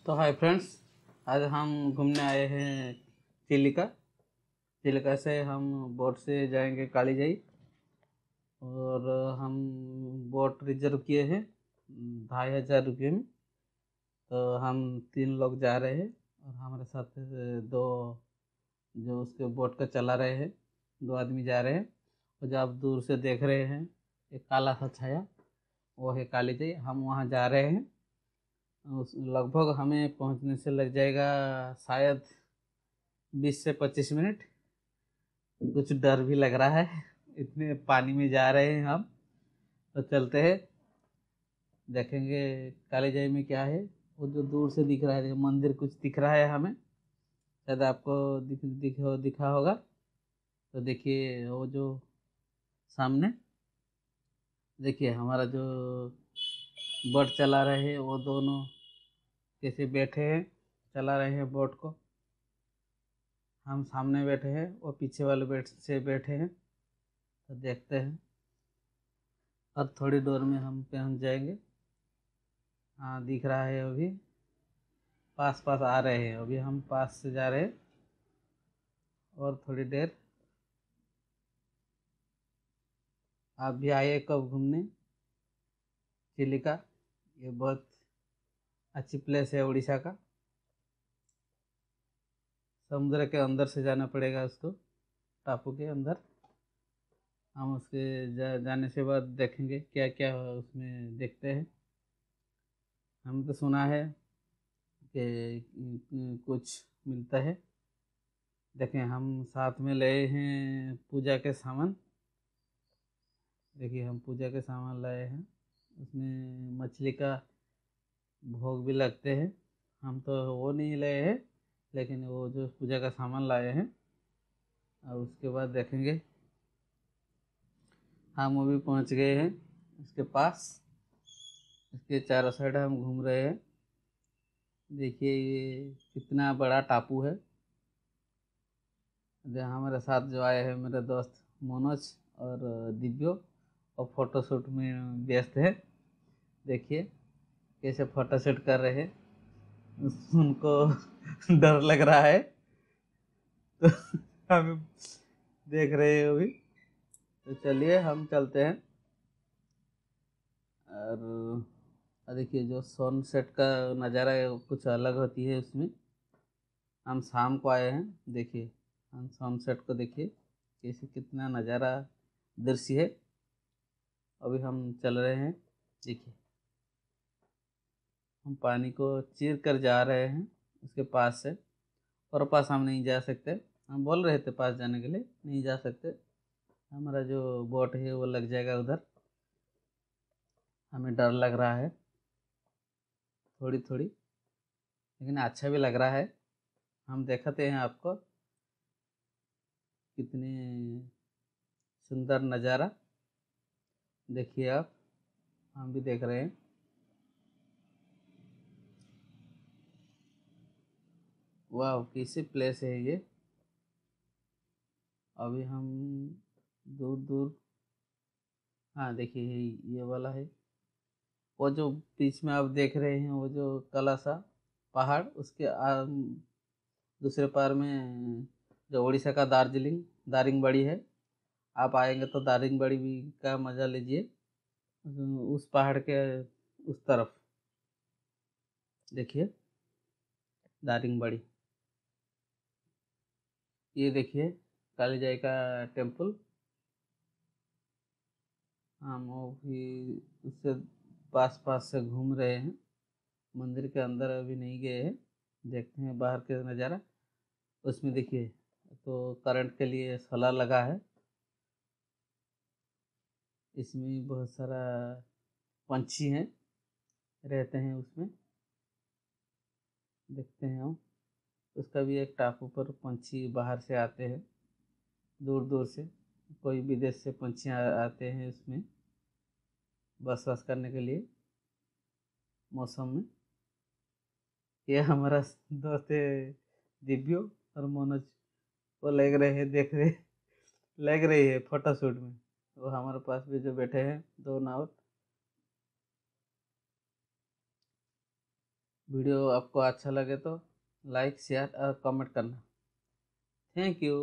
तो hi friends, आज हम घूमने आए हैं चिलिका। चिलिका से हम बोट से जाएंगे कालीजाई। और हम बोट रिजर्व किए हैं 2500 रुपये में। तो हम 3 लोग जा रहे हैं और हमारे साथ दो जो उसके बोट का चला रहे हैं, 2 आदमी जा रहे हैं। और जो आप दूर से देख रहे हैं एक काला सा छाया, वो है कालीजाई। हम वहाँ जा रहे हैं। लगभग हमें पहुंचने से लग जाएगा शायद 20 से 25 मिनट। कुछ डर भी लग रहा है, इतने पानी में जा रहे हैं हम। तो चलते हैं, देखेंगे कालीजाई में क्या है। वो जो दूर से दिख रहा है मंदिर कुछ दिख रहा है हमें, शायद आपको दिखा होगा। तो देखिए वो जो सामने, देखिए हमारा जो बोट चला रहे हैं वो दोनों कैसे बैठे हैं, चला रहे हैं बोट को। हम सामने बैठे हैं, वो पीछे वाले बेट से बैठे हैं। तो देखते हैं, और थोड़ी देर में हम पहुंच जाएंगे। हाँ दिख रहा है, अभी पास पास आ रहे हैं। अभी हम पास से जा रहे हैं और थोड़ी देर। आप भी आइए कब घूमने चिलिका। ये बहुत अच्छी प्लेस है उड़ीसा का। समुद्र के अंदर से जाना पड़ेगा उसको, टापू के अंदर। हम उसके जाने से बाद देखेंगे क्या क्या उसमें देखते हैं। हम तो सुना है कि कुछ मिलता है। देखें, हम साथ में ले हैं पूजा के सामान। देखिए हम पूजा के सामान लाए हैं, उसमें मछली का भोग भी लगते हैं। हम तो वो नहीं लाए हैं, लेकिन वो जो पूजा का सामान लाए हैं। और उसके बाद देखेंगे। हम अभी पहुंच गए हैं इसके पास। इसके चारों साइड हम घूम रहे हैं। देखिए ये कितना बड़ा टापू है। जो हमारे साथ जो आए हैं मेरे दोस्त मनोज और दिव्यो, और फोटोशूट में व्यस्त है। देखिए कैसे फोटोशूट कर रहे हैं, उनको डर लग रहा है। तो हम देख रहे हैं अभी। तो चलिए हम चलते हैं। और देखिए जो सनसेट का नज़ारा है वो कुछ अलग होती है उसमें। हम शाम को आए हैं, देखिए हम सनसेट को देखिए कैसे कितना नज़ारा दृश्य है। अभी हम चल रहे हैं, देखिए हम पानी को चीर कर जा रहे हैं उसके पास से। और पास हम नहीं जा सकते। हम बोल रहे थे पास जाने के लिए, नहीं जा सकते। हमारा जो बोट है वो लग जाएगा उधर। हमें डर लग रहा है थोड़ी थोड़ी, लेकिन अच्छा भी लग रहा है। हम दिखाते हैं आपको कितने सुंदर नज़ारा। देखिए आप, हम भी देख रहे हैं। वाह कैसी प्लेस है ये। अभी हम दूर दूर, हाँ देखिए ये वाला है। वो जो बीच में आप देख रहे हैं वो जो काला सा पहाड़, उसके दूसरे पार में जो उड़ीसा का दार्जिलिंग दारिंगबाड़ी है। आप आएंगे तो दारिंगबाड़ी भी का मज़ा लीजिए। उस पहाड़ के उस तरफ देखिए दारिंगबाड़ी। ये देखिए कालीजाई का टेम्पल। हम वो भी उससे पास पास से घूम रहे हैं। मंदिर के अंदर अभी नहीं गए हैं, देखते हैं बाहर के नज़ारा। उसमें देखिए तो करंट के लिए सोलर लगा है। इसमें बहुत सारा पंछी हैं, रहते हैं उसमें। देखते हैं हम, उसका भी एक टापू पर पंछी बाहर से आते हैं दूर दूर से। कोई विदेश से पंछी आते हैं उसमें बसवास करने के लिए मौसम में। ये हमारा दोस्त है दिव्यो और मनोज, वो लग रहे हैं देख रहे, लग रही है फोटोशूट में। वो हमारे पास भी जो बैठे हैं दो नावत। वीडियो आपको अच्छा लगे तो लाइक शेयर और कमेंट करना। Thank you.